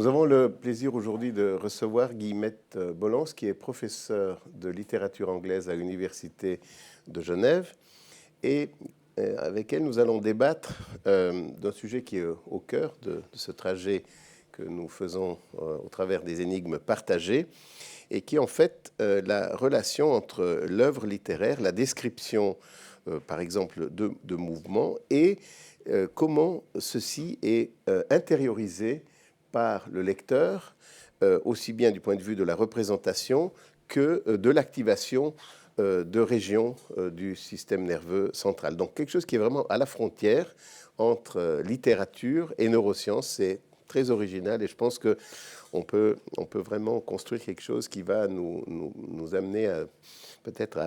Nous avons le plaisir aujourd'hui de recevoir Guillemette Bollans, qui est professeure de littérature anglaise à l'Université de Genève. Et avec elle, nous allons débattre d'un sujet qui est au cœur de ce trajet que nous faisons au travers des énigmes partagées, et qui est en fait la relation entre l'œuvre littéraire, la description, par exemple, de mouvements, et comment ceci est intériorisé par le lecteur, aussi bien du point de vue de la représentation que de l'activation de régions du système nerveux central. Donc quelque chose qui est vraiment à la frontière entre littérature et neurosciences. C'est très original et je pense qu'on peut vraiment construire quelque chose qui va nous amener peut-être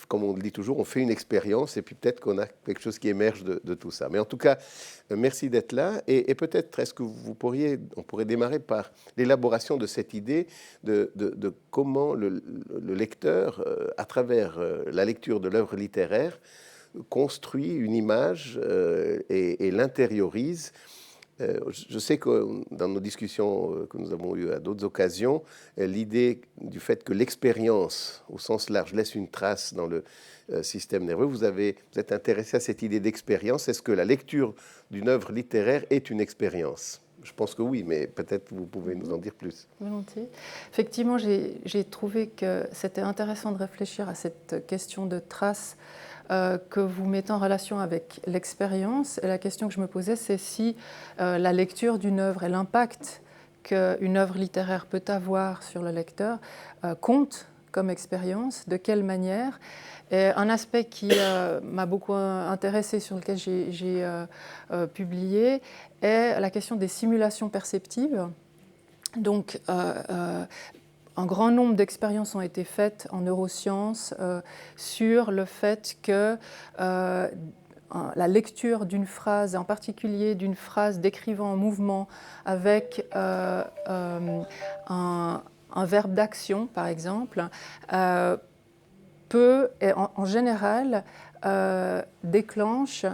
comme on le dit toujours, on fait une expérience et puis peut-être qu'on a quelque chose qui émerge de tout ça. Mais en tout cas, merci d'être là et peut-être est-ce que on pourrait démarrer par l'élaboration de cette idée de comment le lecteur, à travers la lecture de l'œuvre littéraire, construit une image et l'intériorise. Je sais que dans nos discussions que nous avons eues à d'autres occasions, l'idée du fait que l'expérience, au sens large, laisse une trace dans le système nerveux, vous êtes intéressé à cette idée d'expérience. Est-ce que la lecture d'une œuvre littéraire est une expérience ? Je pense que oui, mais peut-être vous pouvez nous en dire plus. Volontiers. Effectivement, j'ai trouvé que c'était intéressant de réfléchir à cette question de trace que vous mettez en relation avec l'expérience. Et la question que je me posais, c'est si la lecture d'une œuvre et l'impact qu'une œuvre littéraire peut avoir sur le lecteur compte comme expérience, de quelle manière. Et un aspect qui m'a beaucoup intéressé, sur lequel j'ai publié, est la question des simulations perceptives. Donc, un grand nombre d'expériences ont été faites en neurosciences sur le fait que la lecture d'une phrase, en particulier d'une phrase décrivant un mouvement avec un verbe d'action, par exemple, peut, en général, déclenche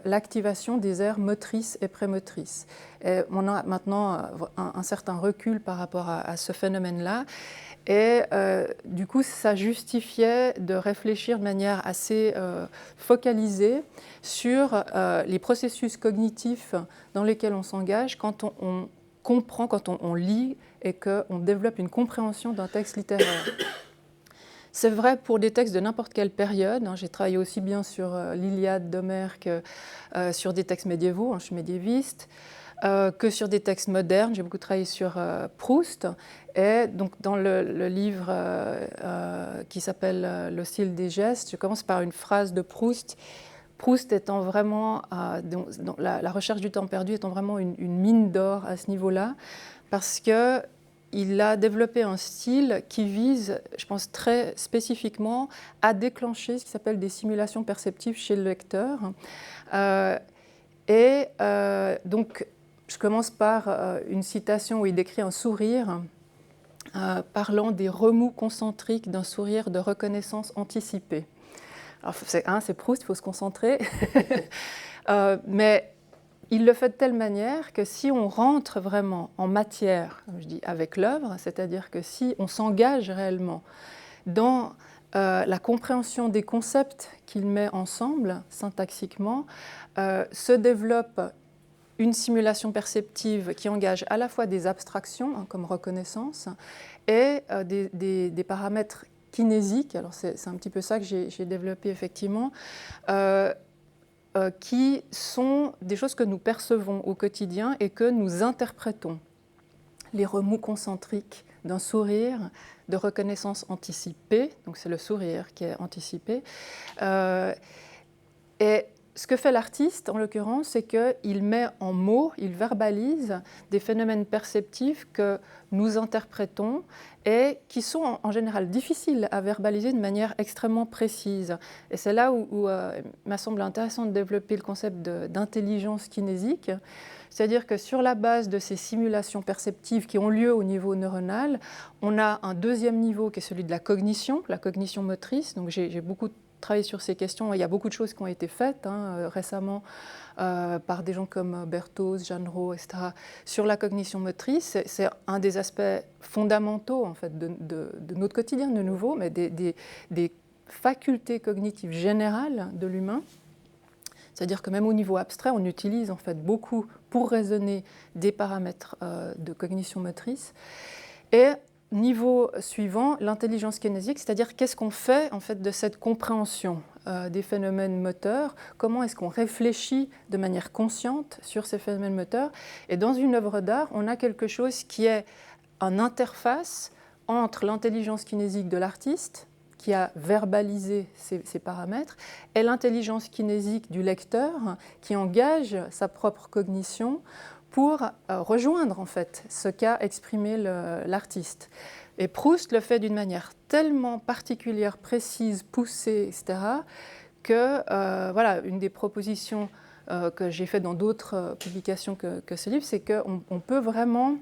l'activation des aires motrices et prémotrices. Et on a maintenant un certain recul par rapport à ce phénomène-là. Et du coup, ça justifiait de réfléchir de manière assez focalisée sur les processus cognitifs dans lesquels on s'engage quand on comprend, quand on lit et qu'on développe une compréhension d'un texte littéraire. C'est vrai pour des textes de n'importe quelle période. J'ai travaillé aussi bien sur l'Iliade d'Homère que sur des textes médiévaux, je suis médiéviste, que sur des textes modernes. J'ai beaucoup travaillé sur Proust. Et donc dans le livre qui s'appelle Le style des gestes, je commence par une phrase de Proust. Proust étant vraiment, dans la recherche du temps perdu étant vraiment une mine d'or à ce niveau-là, parce que il a développé un style qui vise, je pense, très spécifiquement à déclencher ce qui s'appelle des simulations perceptives chez le lecteur. Donc, je commence par une citation où il décrit un sourire, parlant des remous concentriques d'un sourire de reconnaissance anticipée. Alors, c'est Proust, il faut se concentrer. Mais il le fait de telle manière que si on rentre vraiment en matière, comme je dis, avec l'œuvre, c'est-à-dire que si on s'engage réellement dans la compréhension des concepts qu'il met ensemble, syntaxiquement, se développe une simulation perceptive qui engage à la fois des abstractions, comme reconnaissance, et des paramètres kinésiques. Alors c'est un petit peu ça que j'ai développé effectivement, qui sont des choses que nous percevons au quotidien et que nous interprétons. Les remous concentriques d'un sourire de reconnaissance anticipée, donc c'est le sourire qui est anticipé. Et ce que fait l'artiste, en l'occurrence, c'est qu'il met en mots, il verbalise des phénomènes perceptifs que nous interprétons et qui sont en général difficiles à verbaliser de manière extrêmement précise. Et c'est là où il m'a semblé intéressant de développer le concept d'intelligence kinésique, c'est-à-dire que sur la base de ces simulations perceptives qui ont lieu au niveau neuronal, on a un deuxième niveau qui est celui de la cognition motrice. Donc j'ai beaucoup travailler sur ces questions. Il y a beaucoup de choses qui ont été faites récemment par des gens comme Berthoz, Jeanneret, etc. sur la cognition motrice. C'est un des aspects fondamentaux en fait, de notre quotidien de nouveau, mais des facultés cognitives générales de l'humain. C'est-à-dire que même au niveau abstrait, on utilise en fait beaucoup pour raisonner des paramètres de cognition motrice. Et niveau suivant, l'intelligence kinésique, c'est-à-dire qu'est-ce qu'on fait en fait de cette compréhension des phénomènes moteurs, comment est-ce qu'on réfléchit de manière consciente sur ces phénomènes moteurs. Et dans une œuvre d'art, on a quelque chose qui est une interface entre l'intelligence kinésique de l'artiste, qui a verbalisé ces paramètres, et l'intelligence kinésique du lecteur, qui engage sa propre cognition pour rejoindre en fait ce qu'a exprimé l'artiste. Et Proust le fait d'une manière tellement particulière, précise, poussée, etc., que voilà, une des propositions que j'ai faites dans d'autres publications que ce livre, c'est qu'on peut vraiment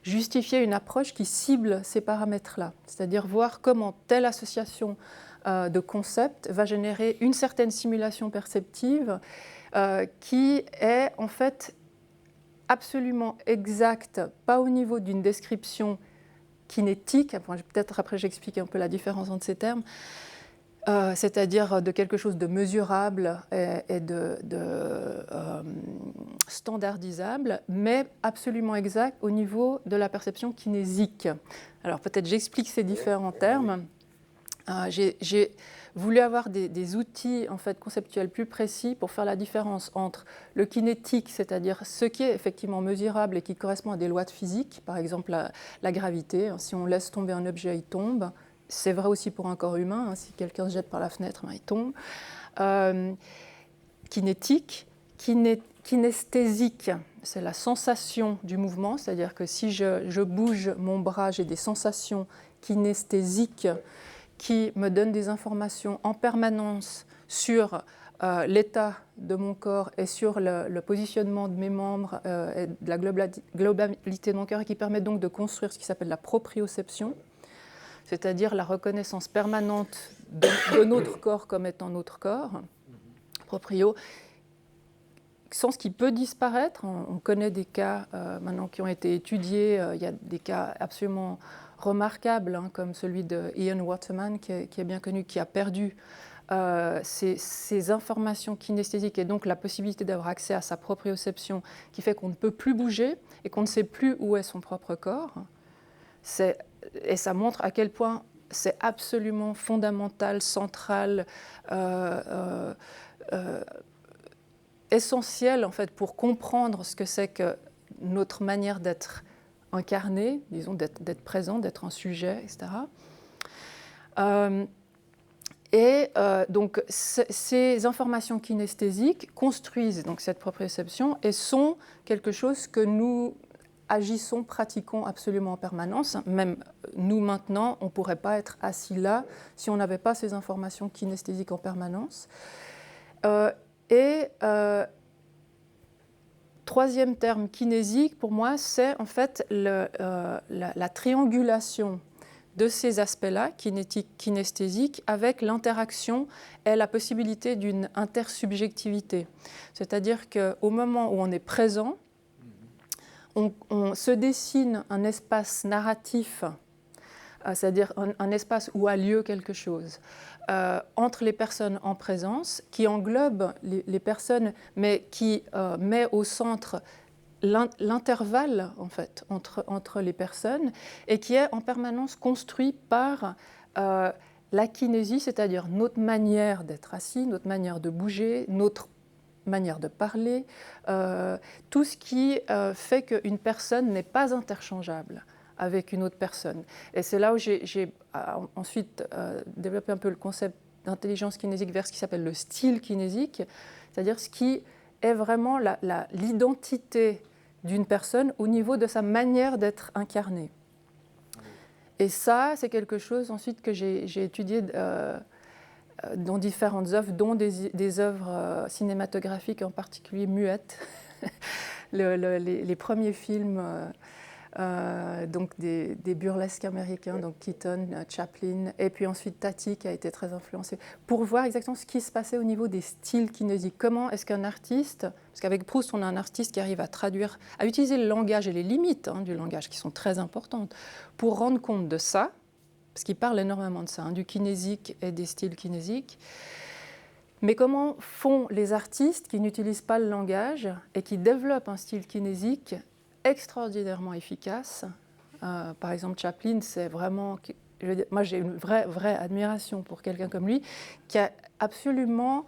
justifier une approche qui cible ces paramètres-là, c'est-à-dire voir comment telle association de concepts va générer une certaine simulation perceptive qui est en fait absolument exacte, pas au niveau d'une description kinétique, enfin, peut-être après j'explique un peu la différence entre ces termes, c'est-à-dire de quelque chose de mesurable et de standardisable, mais absolument exact au niveau de la perception kinésique. Alors peut-être j'explique ces différents termes. J'ai voulu avoir des outils en fait, conceptuels plus précis pour faire la différence entre le kinétique, c'est-à-dire ce qui est effectivement mesurable et qui correspond à des lois de physique, par exemple la gravité. Si on laisse tomber un objet, il tombe. C'est vrai aussi pour un corps humain, si quelqu'un se jette par la fenêtre, il tombe. Kinétique, kinesthésique, c'est la sensation du mouvement, c'est-à-dire que si je bouge mon bras, j'ai des sensations kinesthésiques qui me donnent des informations en permanence sur l'état de mon corps et sur le positionnement de mes membres et de la globalité de mon corps et qui permettent donc de construire ce qui s'appelle la proprioception, c'est-à-dire la reconnaissance permanente de notre corps comme étant notre corps, proprio, sens qui peut disparaître. On connaît des cas maintenant qui ont été étudiés, il y a des cas absolument remarquables, comme celui de Ian Waterman, qui est bien connu, qui a perdu ces informations kinesthésiques et donc la possibilité d'avoir accès à sa proprioception, qui fait qu'on ne peut plus bouger et qu'on ne sait plus où est son propre corps. Et ça montre à quel point c'est absolument fondamental, central, essentiel en fait, pour comprendre ce que c'est que notre manière d'être incarné, disons, d'être présent, d'être un sujet, etc. Donc ces informations kinesthésiques construisent donc cette proprioception et sont quelque chose que nous agissons, pratiquons absolument en permanence. Même nous, maintenant, on ne pourrait pas être assis là si on n'avait pas ces informations kinesthésiques en permanence. Troisième terme kinésique, pour moi, c'est en fait la triangulation de ces aspects-là, kinétiques, kinesthésiques, avec l'interaction et la possibilité d'une intersubjectivité. C'est-à-dire qu'au moment où on est présent, on se dessine un espace narratif, c'est-à-dire un espace où a lieu quelque chose, entre les personnes en présence, qui englobe les personnes, mais qui met au centre l'intervalle en fait, entre les personnes, et qui est en permanence construit par la kinésie, c'est-à-dire notre manière d'être assis, notre manière de bouger, notre manière de parler, tout ce qui fait qu'une personne n'est pas interchangeable avec une autre personne. Et c'est là où j'ai ensuite développé un peu le concept d'intelligence kinésique vers ce qui s'appelle le style kinésique, c'est-à-dire ce qui est vraiment l'identité d'une personne au niveau de sa manière d'être incarnée. Et ça, c'est quelque chose ensuite que j'ai étudié dans différentes œuvres, dont des œuvres cinématographiques, en particulier muettes. Les premiers films donc des burlesques américains, donc Keaton, Chaplin, et puis ensuite Tati qui a été très influencé, pour voir exactement ce qui se passait au niveau des styles kinésiques. Comment est-ce qu'un artiste, parce qu'avec Proust on a un artiste qui arrive à traduire, à utiliser le langage et les limites du langage qui sont très importantes, pour rendre compte de ça, parce qu'il parle énormément de ça, du kinésique et des styles kinésiques. Mais comment font les artistes qui n'utilisent pas le langage et qui développent un style kinésique extraordinairement efficace? Par exemple, Chaplin, c'est vraiment... moi, j'ai une vraie admiration pour quelqu'un comme lui, qui a absolument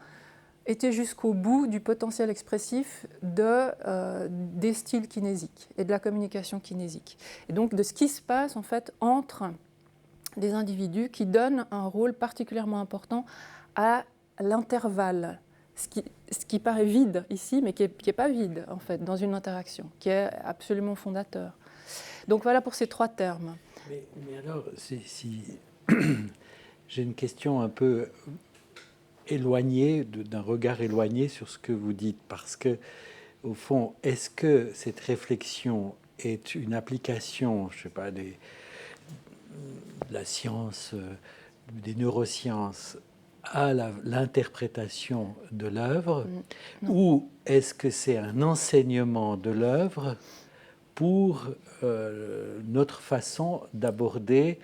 été jusqu'au bout du potentiel expressif des styles kinésiques et de la communication kinésique. Et donc, de ce qui se passe, en fait, entre des individus qui donnent un rôle particulièrement important à l'intervalle, ce qui paraît vide ici, mais qui est pas vide, en fait, dans une interaction, qui est absolument fondateur. Donc voilà pour ces trois termes. Mais alors, si j'ai une question un peu éloignée, d'un regard éloigné sur ce que vous dites, parce que, au fond, est-ce que cette réflexion est une application, je ne sais pas, de la science, des neurosciences, à l'interprétation de l'œuvre, ou est-ce que c'est un enseignement de l'œuvre pour notre façon d'aborder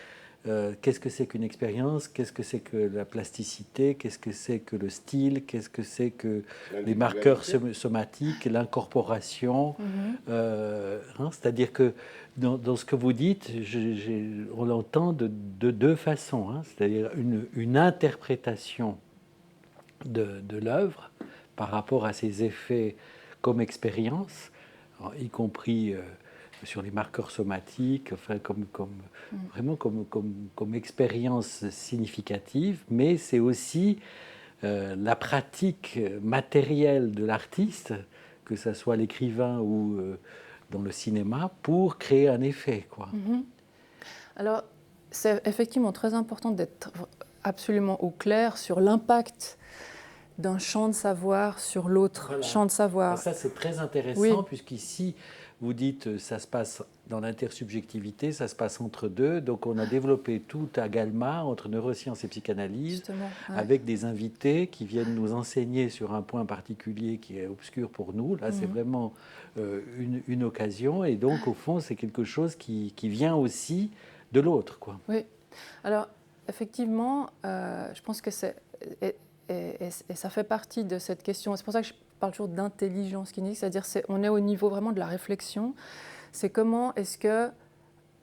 qu'est-ce que c'est qu'une expérience, qu'est-ce que c'est que la plasticité, qu'est-ce que c'est que le style, qu'est-ce que c'est que les marqueurs somatiques, l'incorporation. C'est-à-dire que dans ce que vous dites, on l'entend de deux façons. C'est-à-dire une interprétation de l'œuvre par rapport à ses effets comme expérience, y compris sur les marqueurs somatiques, enfin, vraiment comme expérience significative, mais c'est aussi la pratique matérielle de l'artiste, que ce soit l'écrivain ou dans le cinéma, pour créer un effet, quoi. Alors, c'est effectivement très important d'être absolument au clair sur l'impact d'un champ de savoir sur l'autre champ de savoir. Et ça, c'est très intéressant, puisqu'ici, vous dites ça se passe dans l'intersubjectivité, ça se passe entre deux. Donc, on a développé tout à Galma, entre neurosciences et psychanalyse, avec des invités qui viennent nous enseigner sur un point particulier qui est obscur pour nous. Là, c'est vraiment une occasion. Et donc, au fond, c'est quelque chose qui vient aussi de l'autre, quoi. Oui. Alors, effectivement, je pense que c'est... Et ça fait partie de cette question. C'est pour ça que je parle toujours d'intelligence kinésique, c'est-à-dire on est au niveau vraiment de la réflexion. C'est comment est-ce que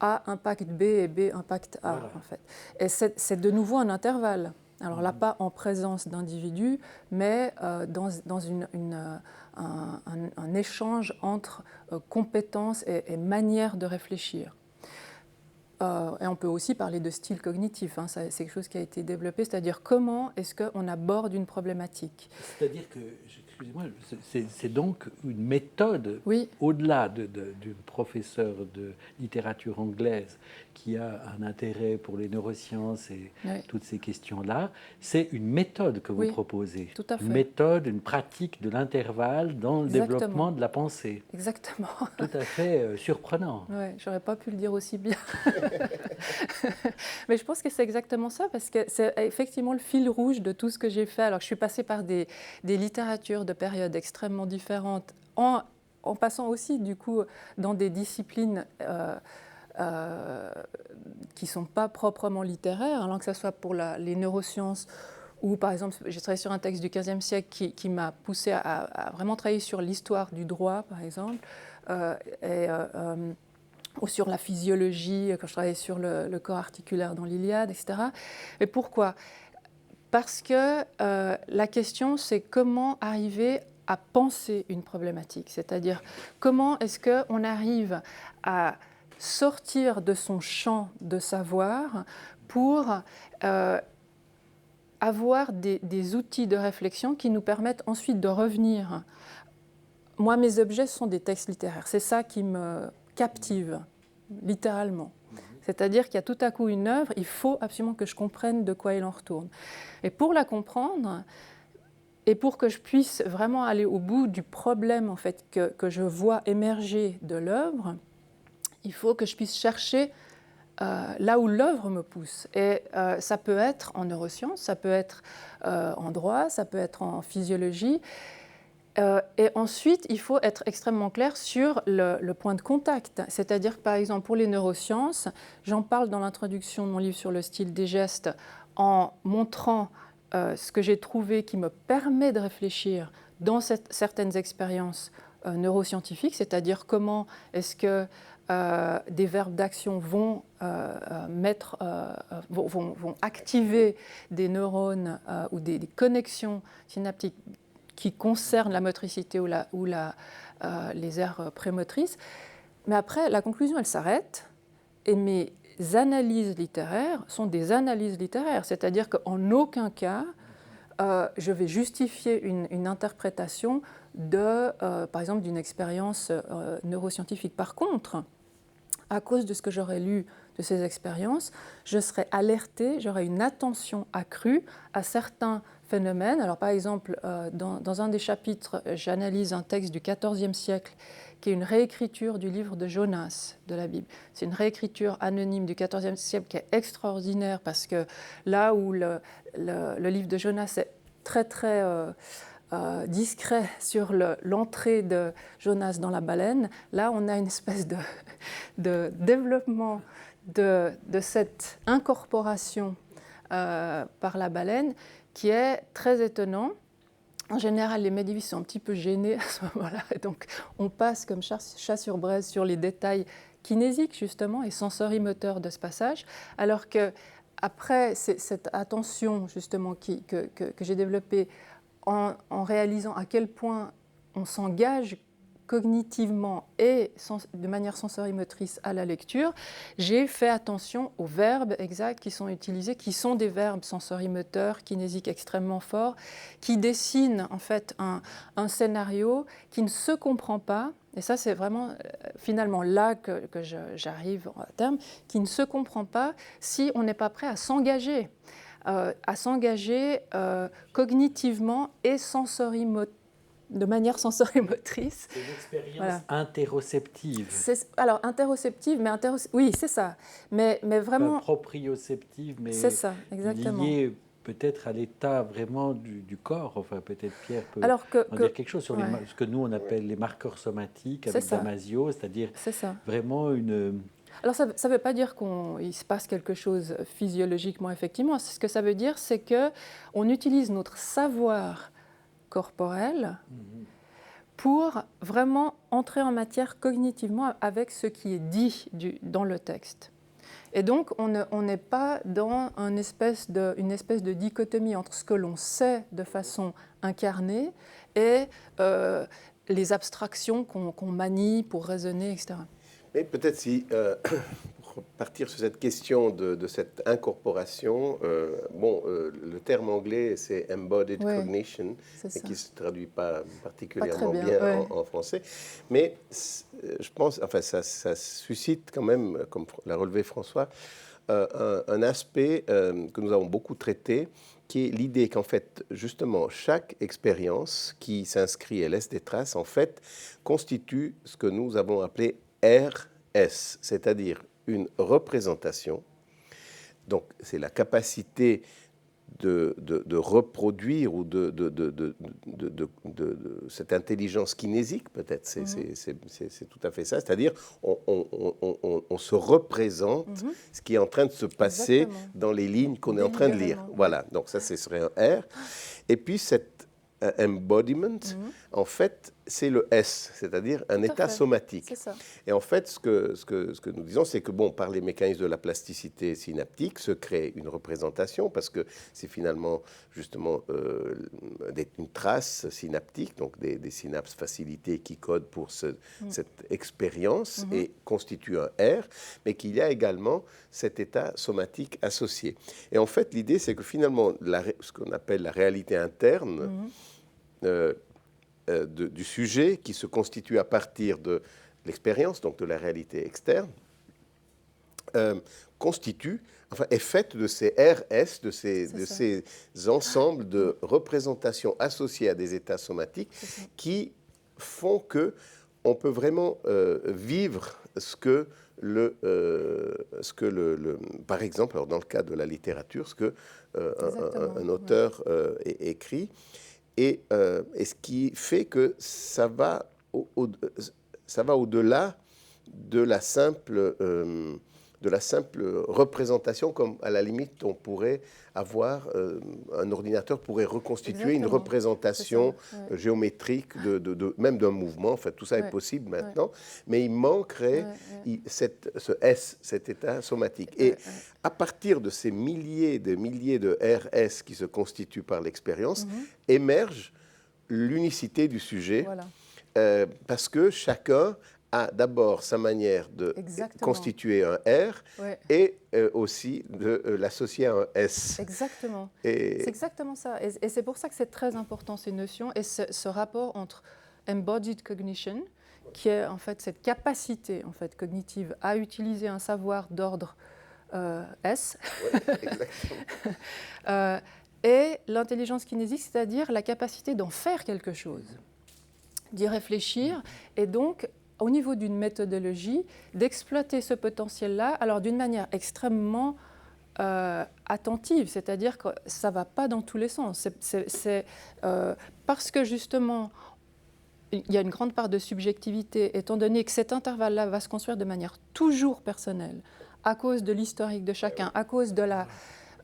A impacte B et B impacte A, en fait. Et c'est de nouveau un intervalle. Alors là, pas en présence d'individus, mais dans un échange entre compétences et manières de réfléchir. Et on peut aussi parler de style cognitif, c'est quelque chose qui a été développé, c'est-à-dire comment est-ce qu'on aborde une problématique. C'est-à-dire que, excusez-moi, c'est donc une méthode, au-delà d'une professeure de littérature anglaise qui a un intérêt pour les neurosciences et toutes ces questions-là, c'est une méthode que vous proposez. Tout à fait. Une méthode, une pratique de l'intervalle dans le développement de la pensée. Exactement. Tout à fait surprenant. Oui, j'aurais pas pu le dire aussi bien. Mais je pense que c'est exactement ça, parce que c'est effectivement le fil rouge de tout ce que j'ai fait. Alors, je suis passée par des littératures de périodes extrêmement différentes, en passant aussi, du coup, dans des disciplines qui ne sont pas proprement littéraires, alors que ce soit pour les neurosciences, ou par exemple, j'ai travaillé sur un texte du XVe siècle qui m'a poussée à vraiment travailler sur l'histoire du droit, par exemple, ou sur la physiologie, quand je travaillais sur le corps articulaire dans l'Iliade, etc. Et pourquoi ? Parce que la question, c'est comment arriver à penser une problématique, c'est-à-dire comment est-ce qu'on arrive à sortir de son champ de savoir pour avoir des outils de réflexion qui nous permettent ensuite de revenir. Moi, mes objets sont des textes littéraires, c'est ça qui me captive, littéralement. C'est-à-dire qu'il y a tout à coup une œuvre, il faut absolument que je comprenne de quoi il en retourne. Et pour la comprendre, et pour que je puisse vraiment aller au bout du problème en fait, que je vois émerger de l'œuvre, il faut que je puisse chercher là où l'œuvre me pousse. Et ça peut être en neurosciences, ça peut être en droit, ça peut être en physiologie. Et ensuite, il faut être extrêmement clair sur le point de contact. C'est-à-dire que, par exemple, pour les neurosciences, j'en parle dans l'introduction de mon livre sur le style des gestes en montrant ce que j'ai trouvé qui me permet de réfléchir dans certaines expériences neuroscientifiques, c'est-à-dire comment est-ce que des verbes d'action vont activer des neurones ou des connexions synaptiques qui concernent la motricité ou les aires prémotrices. Mais après, la conclusion, elle s'arrête. Et mes analyses littéraires sont des analyses littéraires. C'est-à-dire qu'en aucun cas, je vais justifier une interprétation par exemple, d'une expérience neuroscientifique. Par contre, à cause de ce que j'aurais lu de ces expériences, je serais alertée, j'aurais une attention accrue à certains phénomènes. Alors, par exemple, dans un des chapitres, j'analyse un texte du XIVe siècle qui est une réécriture du livre de Jonas de la Bible. C'est une réécriture anonyme du XIVe siècle qui est extraordinaire parce que là où le livre de Jonas est très, très discret sur l'entrée de Jonas dans la baleine, là on a une espèce de développement de cette incorporation par la baleine qui est très étonnant. En général, les médiévistes sont un petit peu gênés à ce moment-là, et donc on passe comme chat sur braise sur les détails kinésiques justement et sensorimoteurs de ce passage, alors que après cette attention justement que j'ai développée en réalisant à quel point on s'engage cognitivement et de manière sensorimotrice à la lecture, j'ai fait attention aux verbes exacts qui sont utilisés, qui sont des verbes sensorimoteurs, kinésiques extrêmement forts, qui dessinent en fait un scénario qui ne se comprend pas, et ça c'est vraiment finalement là que j'arrive à terme, qui ne se comprend pas si on n'est pas prêt à s'engager cognitivement et de manière sensorimotrice. C'est une expérience interoceptive. Alors, interoceptive, mais oui, c'est ça. Mais vraiment... Proprioceptive, mais c'est ça, exactement. Liée peut-être à l'état vraiment du corps. Enfin, peut-être Pierre peut en dire quelque chose sur ce que nous, on appelle les marqueurs somatiques avec Damasio, c'est-à-dire vraiment une... Alors, ça ne veut pas dire qu'il se passe quelque chose physiologiquement, effectivement. Ce que ça veut dire, c'est qu'on utilise notre savoir corporel pour vraiment entrer en matière cognitivement avec ce qui est dit dans le texte. Et donc, on n'est pas dans une espèce de dichotomie entre ce que l'on sait de façon incarnée et les abstractions qu'on manie pour raisonner, etc. Mais peut-être si, pour partir sur cette question de cette incorporation, le terme anglais c'est embodied cognition, et qui ne se traduit pas particulièrement bien en français. Mais je pense, enfin ça suscite quand même, comme l'a relevé François, un aspect que nous avons beaucoup traité, qui est l'idée qu'en fait, justement, chaque expérience qui s'inscrit et laisse des traces, en fait, constitue ce que nous avons appelé RS, c'est-à-dire une représentation. Donc, c'est la capacité de reproduire ou de cette intelligence kinésique, peut-être, c'est tout à fait ça. C'est-à-dire, on se représente ce qui est en train de se passer dans les lignes qu'on est en train de lire. Voilà, donc ça, ce serait un R. Et puis, cet embodiment, en fait, c'est le S, c'est-à-dire un état somatique. C'est ça. Et en fait, ce que nous disons, c'est que par les mécanismes de la plasticité synaptique, se crée une représentation, parce que c'est finalement justement une trace synaptique, donc des synapses facilitées qui codent pour cette expérience et constituent un R, mais qu'il y a également cet état somatique associé. Et en fait, l'idée, c'est que finalement, ce qu'on appelle la réalité interne, du sujet qui se constitue à partir de l'expérience, donc de la réalité externe, est faite de ces RS, de ces ensembles de représentations associées à des états somatiques qui font que on peut vraiment vivre ce que par exemple, alors dans le cas de la littérature, ce que un auteur écrit, et ce qui fait que ça va au-delà de la simple représentation, comme à la limite on pourrait avoir, un ordinateur pourrait reconstituer une représentation géométrique même d'un mouvement. Enfin, tout ça est possible maintenant, mais il manquerait cet état somatique. Et à partir de ces milliers de RS qui se constituent par l'expérience, émerge l'unicité du sujet, parce que chacun a d'abord sa manière de constituer un R et aussi de l'associer à un S. Exactement. C'est exactement ça. Et c'est pour ça que c'est très important, ces notions, et ce rapport entre embodied cognition, qui est en fait cette capacité en fait, cognitive à utiliser un savoir d'ordre S, et l'intelligence kinésique, c'est-à-dire la capacité d'en faire quelque chose, d'y réfléchir, et donc au niveau d'une méthodologie, d'exploiter ce potentiel-là, alors d'une manière extrêmement attentive, c'est-à-dire que ça ne va pas dans tous les sens. C'est parce que justement, il y a une grande part de subjectivité, étant donné que cet intervalle-là va se construire de manière toujours personnelle, à cause de l'historique de chacun, à cause de la...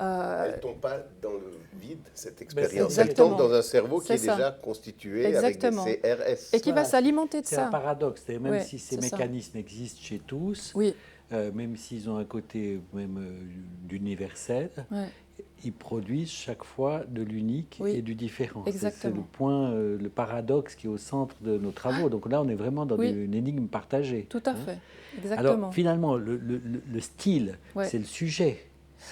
Elle ne tombe pas dans le vide, cette expérience. Elle tombe dans un cerveau qui est déjà constitué avec ses RS. Et qui va s'alimenter de ça. C'est un paradoxe. Même si ces mécanismes existent chez tous, même s'ils ont un côté même d'universel, ils produisent chaque fois de l'unique et du différent. C'est le point, le paradoxe qui est au centre de nos travaux. Donc là, on est vraiment dans une énigme partagée. Tout à fait. Exactement. Alors finalement, le style, c'est le sujet.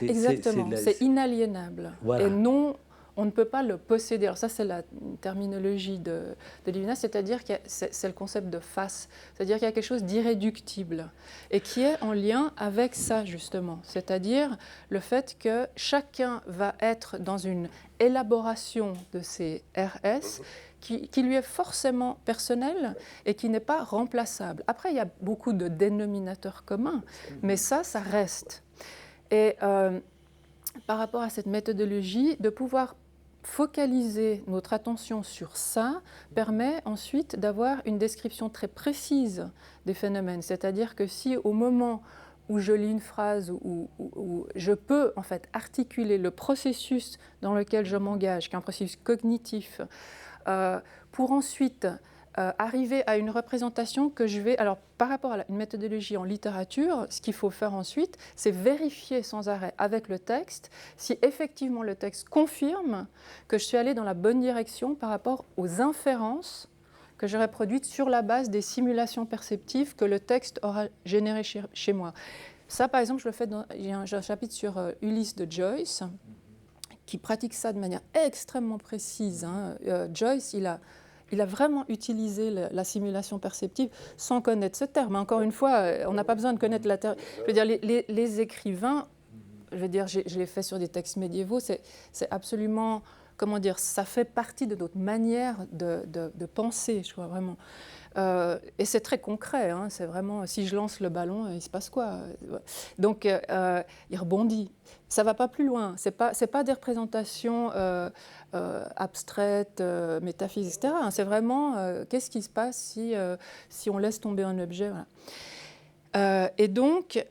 Exactement, c'est inaliénable. Voilà. Et non, on ne peut pas le posséder. Alors ça, c'est la terminologie de Levinas, c'est-à-dire que c'est le concept de face, c'est-à-dire qu'il y a quelque chose d'irréductible et qui est en lien avec ça, justement. C'est-à-dire le fait que chacun va être dans une élaboration de ces RS qui lui est forcément personnel et qui n'est pas remplaçable. Après, il y a beaucoup de dénominateurs communs, mais ça reste. Et par rapport à cette méthodologie, de pouvoir focaliser notre attention sur ça permet ensuite d'avoir une description très précise des phénomènes. C'est-à-dire que si au moment où je lis une phrase, où je peux en fait articuler le processus dans lequel je m'engage, qui est un processus cognitif, pour ensuite arriver à une représentation que je vais... Alors, par rapport à une méthodologie en littérature, ce qu'il faut faire ensuite, c'est vérifier sans arrêt avec le texte si effectivement le texte confirme que je suis allée dans la bonne direction par rapport aux inférences que j'aurais produites sur la base des simulations perceptives que le texte aura générées chez moi. Ça, par exemple, je le fais il y a un chapitre sur Ulysse de Joyce qui pratique ça de manière extrêmement précise. Joyce, il a vraiment utilisé la simulation perceptive sans connaître ce terme. Encore une fois, on n'a pas besoin de connaître la terme. Je veux dire, les écrivains, je veux dire, je l'ai fait sur des textes médiévaux, c'est absolument, comment dire, ça fait partie de notre manière de penser, je crois vraiment. Et c'est très concret, hein, c'est vraiment, si je lance le ballon, il se passe quoi? Donc, il rebondit. Ça ne va pas plus loin. Ce n'est pas des représentations abstraites, métaphysiques, etc. C'est vraiment qu'est-ce qui se passe si on laisse tomber un objet. Voilà. Et donc,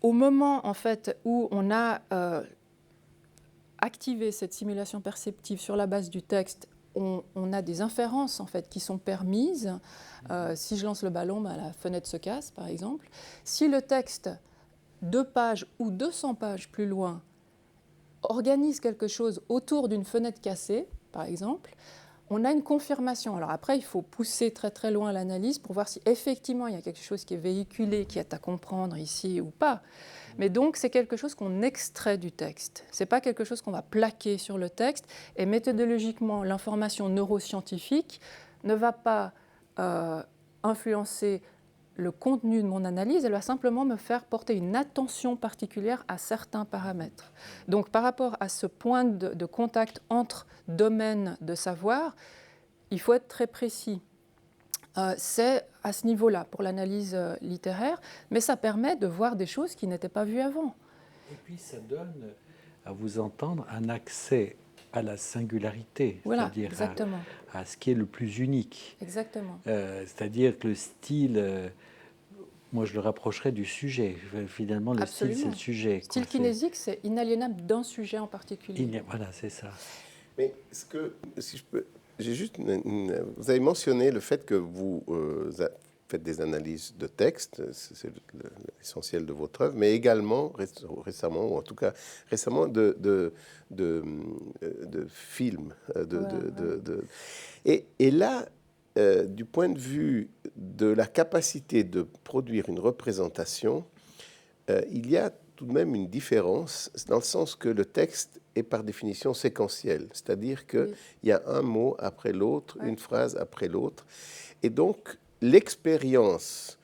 au moment en fait, où on a activé cette simulation perceptive sur la base du texte, on a des inférences en fait, qui sont permises. Si je lance le ballon, la fenêtre se casse, par exemple. Si le texte, 2 pages ou 200 pages plus loin, organise quelque chose autour d'une fenêtre cassée, par exemple, on a une confirmation. Alors après, il faut pousser très très loin l'analyse pour voir si effectivement il y a quelque chose qui est véhiculé, qui est à comprendre ici ou pas. Mais donc, c'est quelque chose qu'on extrait du texte. Ce n'est pas quelque chose qu'on va plaquer sur le texte. Et méthodologiquement, l'information neuroscientifique ne va pas influencer le contenu de mon analyse, elle va simplement me faire porter une attention particulière à certains paramètres. Donc, par rapport à ce point de contact entre domaines de savoir, il faut être très précis. C'est à ce niveau-là pour l'analyse littéraire, mais ça permet de voir des choses qui n'étaient pas vues avant. Et puis ça donne, à vous entendre, un accès à la singularité, Voilà, c'est-à-dire exactement. à ce qui est le plus unique. Exactement. C'est-à-dire que le style, moi je le rapprocherais du sujet. Finalement, le Absolument. style, c'est le sujet. Style kinésique, c'est inaliénable d'un sujet en particulier. Voilà, c'est ça. Mais si je peux, j'ai juste vous avez mentionné le fait que vous faites des analyses de texte, c'est l'essentiel de votre œuvre, mais également récemment, ou en tout cas récemment, de films. Et là, du point de vue de la capacité de produire une représentation, il y a tout de même une différence, dans le sens que le texte est par définition séquentiel, c'est-à-dire qu'il y a un mot après l'autre, une phrase après l'autre, et donc l'expérience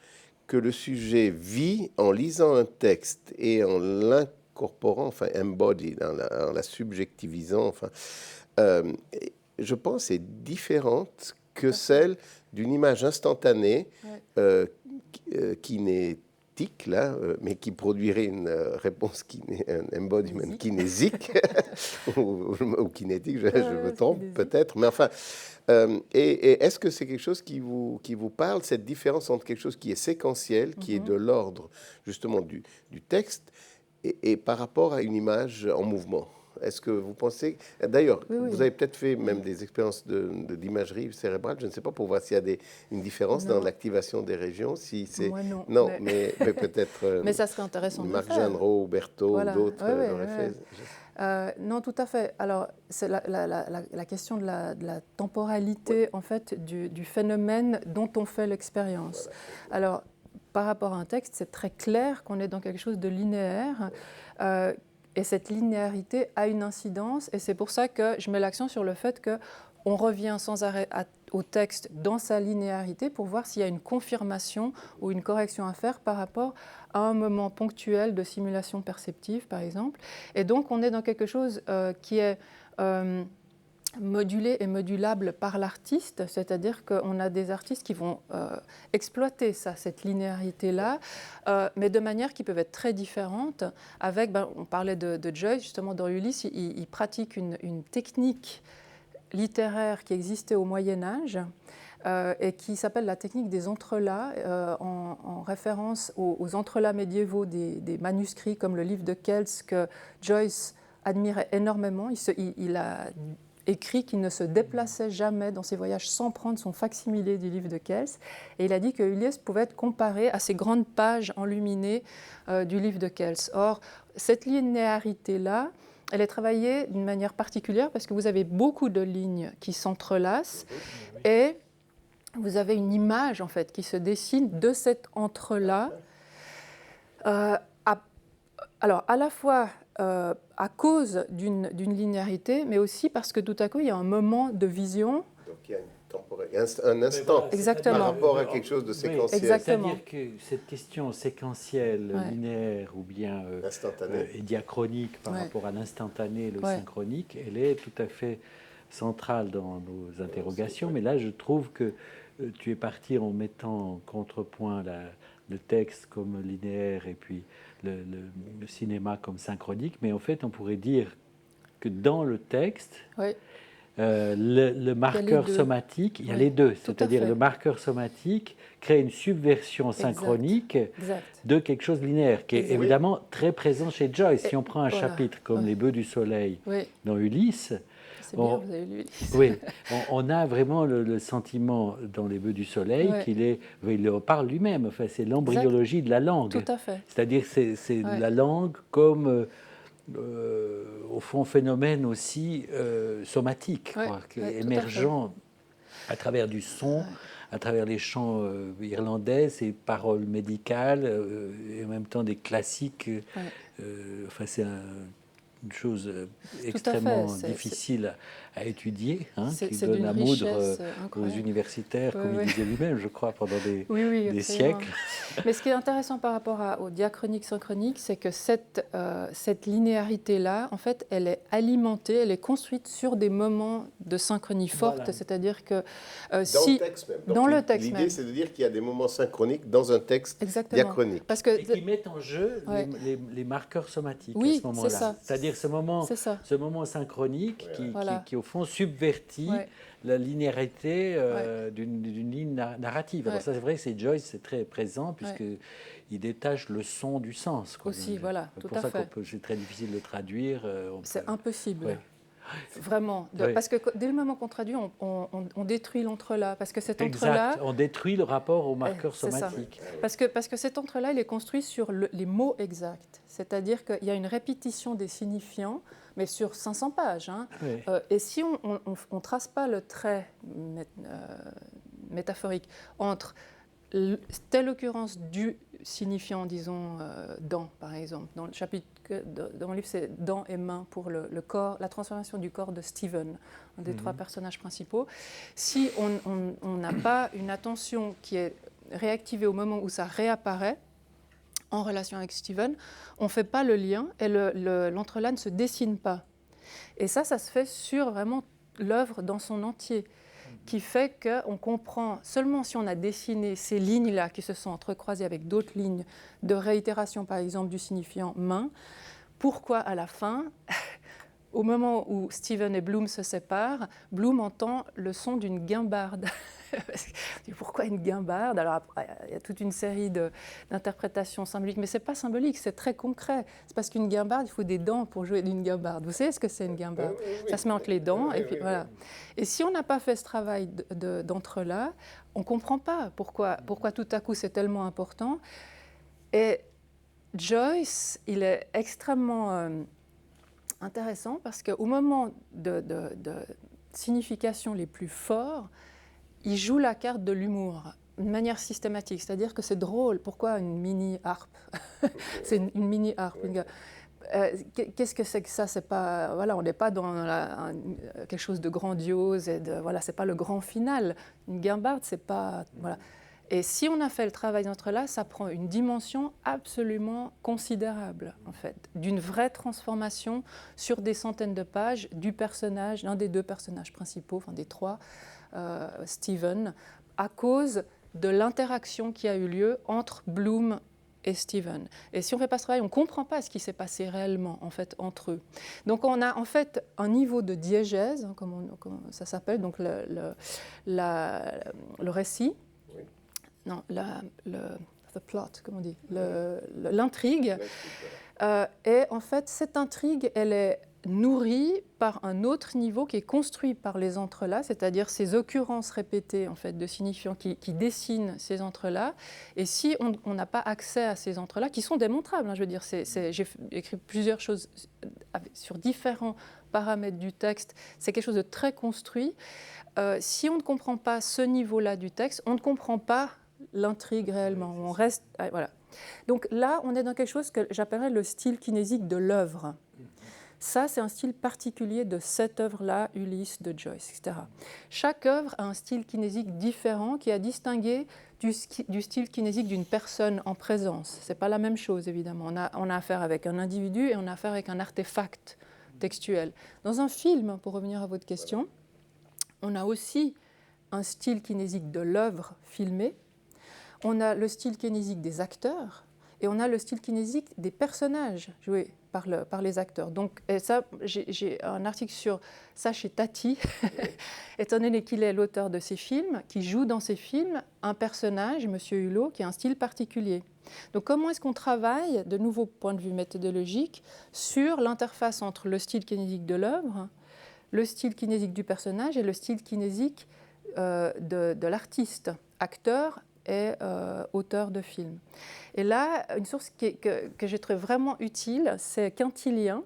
que le sujet vit en lisant un texte et en l'incorporant, enfin embody, en la subjectivisant, enfin, je pense est différente que celle d'une image instantanée qui n'est là, mais qui produirait une réponse qui n'est un embodiment kinésique ou kinétique, je me trompe peut-être, mais enfin, et est-ce que c'est quelque chose qui vous parle, cette différence entre quelque chose qui est séquentiel, qui est de l'ordre justement du texte, et par rapport à une image en mouvement? Est-ce que vous pensez... D'ailleurs, vous avez peut-être fait même des expériences d'imagerie cérébrale, je ne sais pas, pour voir s'il y a une différence dans l'activation des régions. Si c'est... Moi, non. Non, mais peut-être... mais ça serait intéressant de le faire. Marc Jeanneret, Berthaud, ou d'autres l'auraient fait. Non, tout à fait. Alors, c'est la question de la temporalité, en fait, du phénomène dont on fait l'expérience. Voilà. Alors, par rapport à un texte, c'est très clair qu'on est dans quelque chose de linéaire. Et cette linéarité a une incidence, et c'est pour ça que je mets l'accent sur le fait qu'on revient sans arrêt au texte dans sa linéarité pour voir s'il y a une confirmation ou une correction à faire par rapport à un moment ponctuel de simulation perceptive, par exemple. Et donc, on est dans quelque chose qui est modulé et modulable par l'artiste, c'est-à-dire qu'on a des artistes qui vont exploiter cette linéarité-là, mais de manière qui peuvent être très différentes. Avec, on parlait de Joyce, justement, dans Ulysse, il pratique une technique littéraire qui existait au Moyen-Âge et qui s'appelle la technique des entrelacs, en référence aux entrelacs médiévaux des manuscrits, comme le livre de Kells, que Joyce admirait énormément. Il a écrit qu'il ne se déplaçait jamais dans ses voyages sans prendre son facsimilé du livre de Kells. Et il a dit que Ulysse pouvait être comparé à ces grandes pages enluminées du livre de Kells. Or, cette linéarité-là, elle est travaillée d'une manière particulière parce que vous avez beaucoup de lignes qui s'entrelacent et vous avez une image en fait qui se dessine de cet entrelac. Alors, à la fois à cause d'une linéarité, mais aussi parce que tout à coup, il y a un moment de vision. Donc, il y a un instant exactement. Par rapport à quelque chose de séquentiel. Exactement. C'est-à-dire que cette question séquentielle, linéaire ou bien et diachronique par rapport à l'instantané, le synchronique, elle est tout à fait centrale dans nos interrogations. Mais là, je trouve que tu es parti en mettant en contrepoint le texte comme linéaire et puis le cinéma comme synchronique, mais en fait, on pourrait dire que dans le texte, le marqueur somatique, il y a les deux, c'est-à-dire le marqueur somatique crée une subversion synchronique de quelque chose de linéaire, qui est évidemment très présent chez Joyce. Si on prend un chapitre comme Les Bœufs du Soleil dans Ulysse, c'est bien, vous avez lu Ulysse. Oui, on a vraiment le sentiment dans Les Bœufs du Soleil il en parle lui-même, enfin, c'est l'embryologie de la langue. Tout à fait. C'est-à-dire c'est la langue comme, au fond, phénomène aussi somatique, émergent à travers du son, à travers les chants irlandais, ces paroles médicales, et en même temps des classiques. Enfin, c'est une chose fait, extrêmement difficile à étudier, hein, qui c'est donne d'une à moudre richesse aux incroyable. universitaires, comme il disait lui-même, je crois, pendant des absolument. siècles. Mais ce qui est intéressant par rapport au diachronique-synchronique, c'est que cette linéarité-là, en fait, elle est alimentée, elle est construite sur des moments de synchronie forte, Voilà. c'est-à-dire que Dans le texte même. Donc, dans le texte l'idée, même. c'est de dire qu'il y a des moments synchroniques dans un texte Exactement. diachronique. Parce que Et qui mettent en jeu Ouais. les marqueurs somatiques Oui, à ce moment-là. c'est ça. C'est-à-dire ce moment synchronique qui, au fond, subvertit la linéarité d'une ligne narrative. Alors ça, c'est vrai que c'est Joyce, c'est très présent, puisqu'il détache le son du sens. Quoi. Aussi, voilà, c'est tout pour à ça fait. c'est très difficile de traduire. C'est impossible. Ouais. Vraiment. Parce que dès le moment qu'on traduit, on détruit l'entrelac. Parce que cet entrelac... Exact. On détruit le rapport aux marqueurs c'est ça. somatiques. Parce que cet entrelac, il est construit sur les mots exacts. C'est-à-dire qu'il y a une répétition des signifiants, mais sur 500 pages. Hein. Oui. Et si on ne trace pas le trait métaphorique entre telle occurrence du signifiant, disons, dent, par exemple. Dans le chapitre, dans mon livre, c'est dent et main pour le corps, la transformation du corps de Steven, un des trois personnages principaux. Si on n'a pas une attention qui est réactivée au moment où ça réapparaît, en relation avec Steven, on ne fait pas le lien et l'entrelac ne se dessine pas. Et ça se fait sur vraiment l'œuvre dans son entier, qui fait qu'on comprend seulement si on a dessiné ces lignes-là qui se sont entrecroisées avec d'autres lignes de réitération, par exemple, du signifiant main, pourquoi à la fin, au moment où Steven et Bloom se séparent, Bloom entend le son d'une guimbarde. Pourquoi une guimbarde? Alors après, il y a toute une série d'interprétations symboliques, mais ce n'est pas symbolique, c'est très concret. C'est parce qu'une guimbarde, il faut des dents pour jouer d'une guimbarde. Vous savez ce que c'est une guimbarde? Oui. Ça se met entre les dents, et puis voilà. Et si on n'a pas fait ce travail d'entrelac, on ne comprend pas pourquoi tout à coup c'est tellement important. Et Joyce, il est extrêmement intéressant parce qu'au moment de significations les plus forts, il joue la carte de l'humour de manière systématique, c'est-à-dire que c'est drôle. Pourquoi une mini-harpe? C'est une mini-harpe. Qu'est-ce que c'est que ça? C'est pas, voilà, on n'est pas dans quelque chose de grandiose, voilà, c'est pas le grand final. Une guimbarde, c'est pas... Voilà. Et si on a fait le travail d'entrelac, ça prend une dimension absolument considérable, en fait, d'une vraie transformation sur des centaines de pages du personnage, l'un des deux personnages principaux, enfin des trois, Steven, à cause de l'interaction qui a eu lieu entre Bloom et Steven. Et si on ne fait pas ce travail, on ne comprend pas ce qui s'est passé réellement, en fait, entre eux. Donc on a en fait un niveau de diégèse, comme ça s'appelle, donc le récit, non, the plot, comme on dit, l'intrigue. Et en fait, cette intrigue, elle est nourrie par un autre niveau qui est construit par les entrelacs, c'est-à-dire ces occurrences répétées en fait, de signifiants qui dessinent ces entrelacs. Et si on n'a pas accès à ces entrelacs, qui sont démontrables, hein, je veux dire, j'ai écrit plusieurs choses sur différents paramètres du texte, c'est quelque chose de très construit. Si on ne comprend pas ce niveau-là du texte, on ne comprend pas l'intrigue réellement. On reste, voilà. Donc là, on est dans quelque chose que j'appellerais le style kinésique de l'œuvre. Ça, c'est un style particulier de cette œuvre-là, Ulysse de Joyce, etc. Chaque œuvre a un style kinésique différent qui a distingué du style kinésique d'une personne en présence. Ce n'est pas la même chose, évidemment. On a affaire avec un individu et on a affaire avec un artefact textuel. Dans un film, pour revenir à votre question, on a aussi un style kinésique de l'œuvre filmée. On a le style kinésique des acteurs et on a le style kinésique des personnages joués par les acteurs. Donc, et ça, j'ai un article sur ça chez Tati, étant donné qu'il est l'auteur de ces films, qui joue dans ces films un personnage, M. Hulot, qui a un style particulier. Donc, comment est-ce qu'on travaille, de nouveau point de vue méthodologique, sur l'interface entre le style kinésique de l'œuvre, le style kinésique du personnage et le style kinésique de l'artiste, acteur et auteur de film. Et là, une source que j'ai trouvée vraiment utile, c'est Quintilien,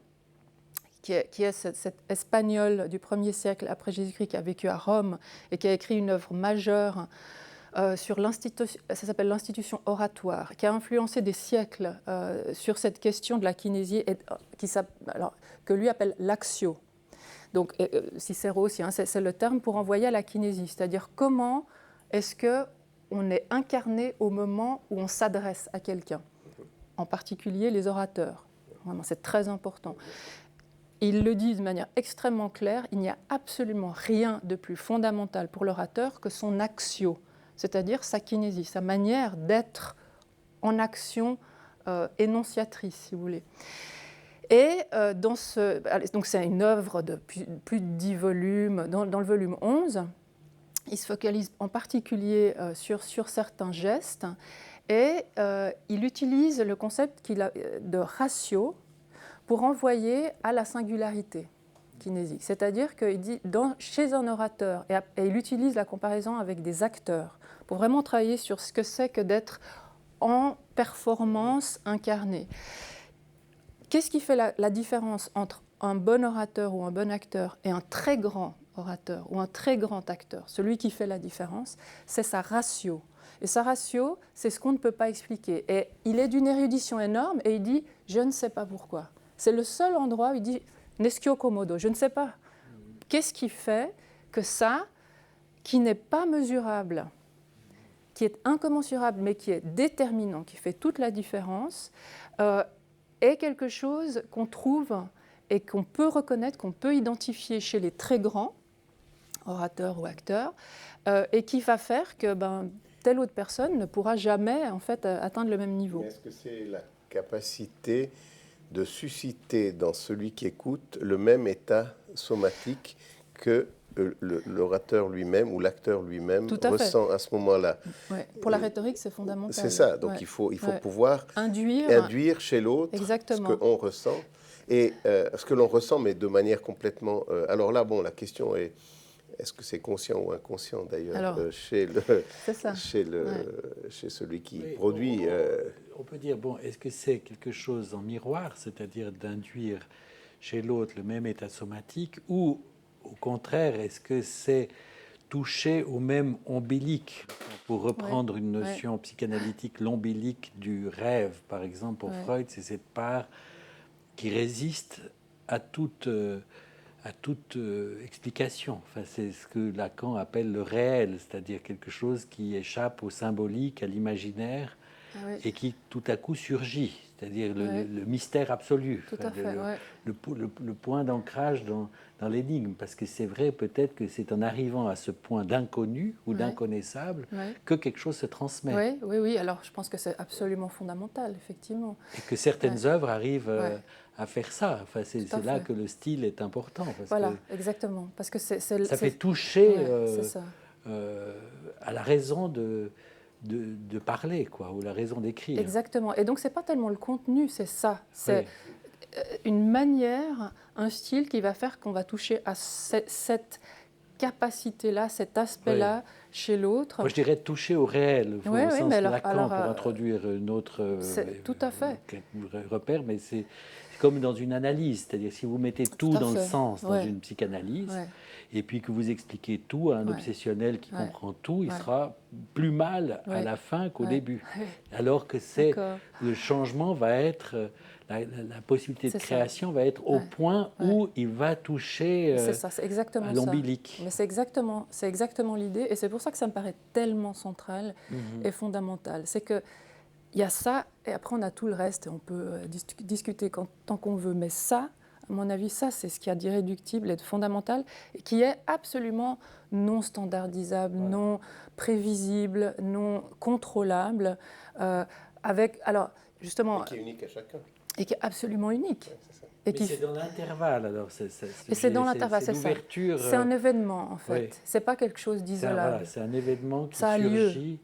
qui est cet Espagnol du 1er siècle après Jésus-Christ qui a vécu à Rome et qui a écrit une œuvre majeure sur l'institution, ça s'appelle l'institution oratoire, qui a influencé des siècles sur cette question de la kinésie, que lui appelle l'axio. Donc Cicéro aussi, hein, c'est le terme pour envoyer à la kinésie, c'est-à-dire comment est-ce qu'on est incarné au moment où on s'adresse à quelqu'un, en particulier les orateurs. Vraiment, c'est très important. Il le dit de manière extrêmement claire, il n'y a absolument rien de plus fondamental pour l'orateur que son axio, c'est-à-dire sa kinésie, sa manière d'être en action énonciatrice, si vous voulez. Et donc c'est une œuvre de plus de 10 volumes. Dans le volume 11, il se focalise en particulier sur certains gestes et il utilise le concept de ratio pour envoyer à la singularité kinésique. C'est-à-dire qu'il dit, chez un orateur, et il utilise la comparaison avec des acteurs, pour vraiment travailler sur ce que c'est que d'être en performance incarnée. Qu'est-ce qui fait la différence entre un bon orateur ou un bon acteur et un très grand orateur ou un très grand acteur? Celui qui fait la différence, c'est sa ratio. Et sa ratio, c'est ce qu'on ne peut pas expliquer. Et il est d'une érudition énorme et il dit « je ne sais pas pourquoi ». C'est le seul endroit où il dit « neschio komodo », je ne sais pas. Qu'est-ce qui fait que ça, qui n'est pas mesurable, qui est incommensurable, mais qui est déterminant, qui fait toute la différence, est quelque chose qu'on trouve et qu'on peut reconnaître, qu'on peut identifier chez les très grands, orateurs ou acteurs, et qui va faire que telle autre personne ne pourra jamais en fait, atteindre le même niveau. Est-ce que c'est la capacité de susciter dans celui qui écoute le même état somatique que l'orateur lui-même ou l'acteur lui-même ressent à ce moment-là? Ouais. Pour la rhétorique, c'est fondamental. C'est ça, donc il faut pouvoir induire chez l'autre ce qu'on ressent, et ce que l'on ressent, mais de manière complètement... alors là, bon, la question est, est-ce que c'est conscient ou inconscient d'ailleurs chez celui qui produit On peut dire, bon, est-ce que c'est quelque chose en miroir, c'est-à-dire d'induire chez l'autre le même état somatique, ou au contraire, est-ce que c'est toucher au même ombilique? Pour reprendre une notion psychanalytique, l'ombilique du rêve, par exemple, pour Freud, c'est cette part qui résiste à toute explication. Enfin, c'est ce que Lacan appelle le réel, c'est-à-dire quelque chose qui échappe au symbolique, à l'imaginaire, et qui tout à coup surgit, c'est-à-dire le mystère absolu, le point d'ancrage dans l'énigme, parce que c'est vrai peut-être que c'est en arrivant à ce point d'inconnu ou d'inconnaissable que quelque chose se transmet. Oui, alors je pense que c'est absolument fondamental, effectivement. Et que certaines œuvres arrivent à faire ça. Enfin, c'est là que le style est important. Parce que exactement. Parce que ça fait toucher à la raison de parler, quoi, ou la raison d'écrire. Exactement. Et donc, ce n'est pas tellement le contenu, c'est ça. C'est une manière, un style qui va faire qu'on va toucher à cette capacité-là, cet aspect-là chez l'autre. Moi, je dirais toucher au réel, au sens de Lacan, pour introduire une autre tout à fait. repère, mais c'est comme dans une analyse, c'est-à-dire si vous mettez tout dans le sens dans une psychanalyse, et puis que vous expliquez tout à un obsessionnel qui comprend tout, il sera plus mal à la fin qu'au début. Alors que le changement va être, la possibilité de création va être au point où il va toucher à l'ombilique. Mais c'est exactement l'idée, et c'est pour ça que ça me paraît tellement central et fondamental. C'est que il y a ça, et après on a tout le reste, et on peut discuter tant qu'on veut, mais ça, à mon avis, ça, c'est ce qui est d'irréductible et de fondamental, et qui est absolument non standardisable, non prévisible, non contrôlable, alors, justement... Et qui est unique à chacun. Et qui est absolument unique. Mais c'est dans l'intervalle, alors. C'est dans l'intervalle, c'est ça. C'est un événement, en fait. C'est pas quelque chose d'isolable. C'est un événement qui surgit.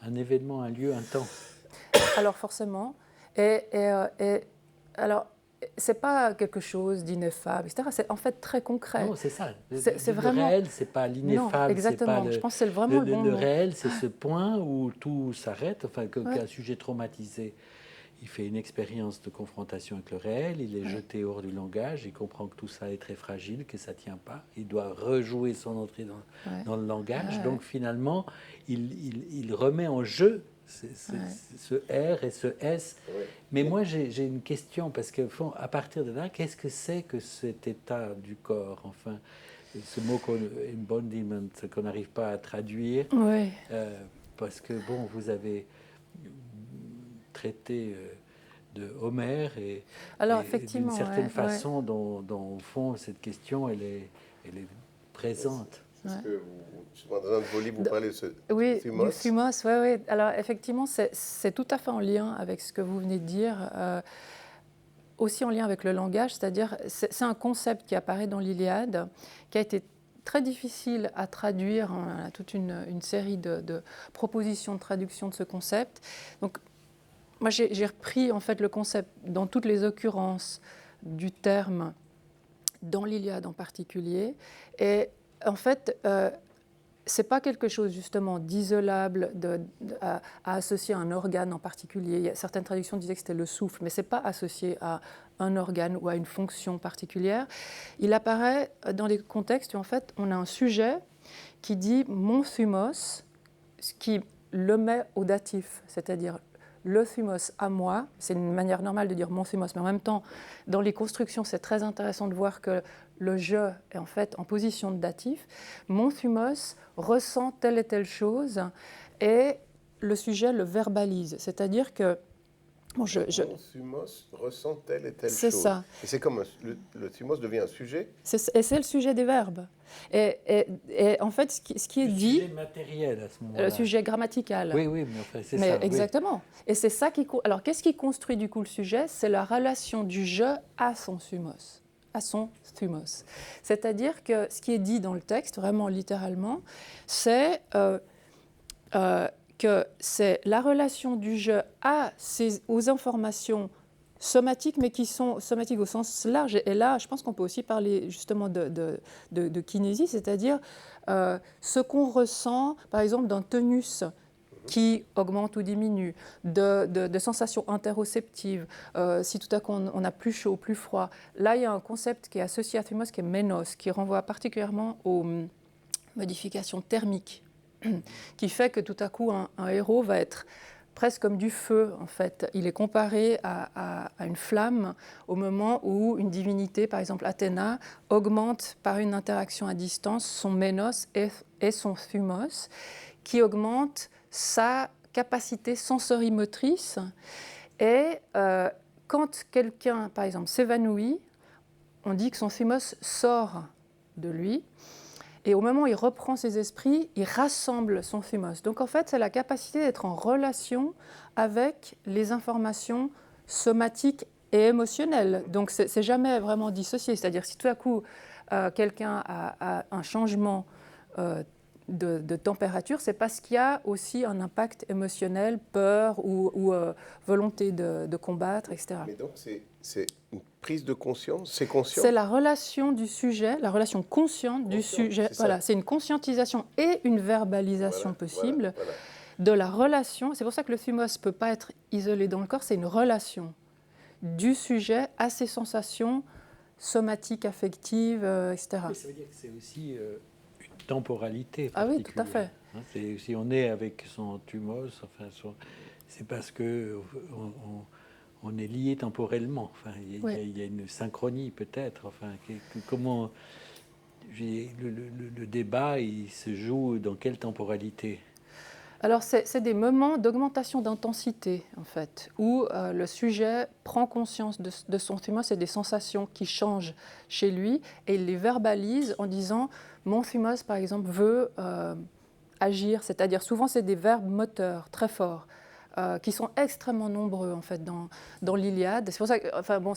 Un événement, un lieu, un temps. Alors forcément, alors c'est pas quelque chose d'ineffable, etc. C'est en fait très concret. Non, c'est ça. C'est vraiment... réel, c'est pas l'ineffable. Exactement. Je pense que c'est vraiment le bon Le mot. réel, c'est ce point où tout s'arrête. Enfin, qu'un sujet traumatisé, il fait une expérience de confrontation avec le réel, il est jeté hors du langage, il comprend que tout ça est très fragile, que ça ne tient pas, il doit rejouer son entrée dans le langage, donc finalement, il remet en jeu ce R et ce S. Mais moi, j'ai une question, parce que à partir de là, qu'est-ce que c'est que cet état du corps, enfin, ce mot embodiment qu'on n'arrive pas à traduire, parce que, bon, vous avez traité de Homère et d'une certaine façon dont, au fond, cette question, elle est présente. Parce que dans un de vos livres, vous parlez de ce thumos. Du thumos, oui. Alors, effectivement, c'est tout à fait en lien avec ce que vous venez de dire, aussi en lien avec le langage, c'est-à-dire, c'est un concept qui apparaît dans l'Iliade, qui a été très difficile à traduire. On a toute une série de propositions de traduction de ce concept. Donc, moi, j'ai repris en fait le concept dans toutes les occurrences du terme, dans l'Iliade en particulier. Et en fait, c'est pas quelque chose justement d'isolable à associer à un organe en particulier. Certaines traductions disaient que c'était le souffle, mais c'est pas associé à un organe ou à une fonction particulière. Il apparaît dans des contextes où en fait on a un sujet qui dit mon thumos, ce qui le met au datif, c'est-à-dire le thumos à moi. C'est une manière normale de dire mon thumos, mais en même temps, dans les constructions, c'est très intéressant de voir que le je est en fait en position de datif. Mon thumos ressent telle et telle chose et le sujet le verbalise. C'est-à-dire que mon thumos ressent telle et telle chose. C'est ça. Et c'est comme le thumos devient un sujet. Et c'est le sujet des verbes. Et en fait, ce qui est dit... Le sujet matériel à ce moment-là. Le sujet grammatical. Oui, mais enfin, c'est ça. Exactement. Oui. Et c'est ça qui... Alors, qu'est-ce qui construit du coup le sujet? C'est la relation du je à son thumos. C'est-à-dire que ce qui est dit dans le texte, vraiment littéralement, c'est que c'est la relation du je aux informations somatiques, mais qui sont somatiques au sens large. Et là, je pense qu'on peut aussi parler justement de kinésie, c'est-à-dire ce qu'on ressent, par exemple, d'un tonus qui augmente ou diminue, de sensations interoceptives, si tout à coup on a plus chaud, plus froid. Là, il y a un concept qui est associé à thumos, qui est ménos, qui renvoie particulièrement aux modifications thermiques, qui fait que tout à coup un héros va être presque comme du feu, en fait. Il est comparé à une flamme au moment où une divinité, par exemple Athéna, augmente par une interaction à distance son ménos et son thumos, qui augmente sa capacité sensorimotrice. Et quand quelqu'un, par exemple, s'évanouit, on dit que son thumos sort de lui. Et au moment où il reprend ses esprits, il rassemble son thumos. Donc en fait, c'est la capacité d'être en relation avec les informations somatiques et émotionnelles. Donc c'est jamais vraiment dissocié. C'est-à-dire si tout à coup quelqu'un a un changement de température, c'est parce qu'il y a aussi un impact émotionnel, peur ou volonté de combattre, etc. Mais donc c'est une prise de conscience, c'est conscient. C'est la relation du sujet, la relation consciente du sujet. Voilà, c'est une conscientisation et une verbalisation possible de la relation. C'est pour ça que le thumos ne peut pas être isolé dans le corps, c'est une relation du sujet à ses sensations somatiques, affectives, etc. Mais ça veut dire que c'est aussi une temporalité particulière. Ah oui, tout à fait. Si on est avec son thumos, enfin, c'est parce que on est lié temporellement. Enfin, il y a une synchronie peut-être. Enfin, comment le débat, il se joue dans quelle temporalité? Alors, c'est des moments d'augmentation d'intensité, en fait, où le sujet prend conscience de son thumos et des sensations qui changent chez lui, et il les verbalise en disant « mon thumos, par exemple, veut agir », c'est-à-dire souvent c'est des verbes moteurs très forts, qui sont extrêmement nombreux en fait dans l'Iliade. C'est pour ça que, enfin bon,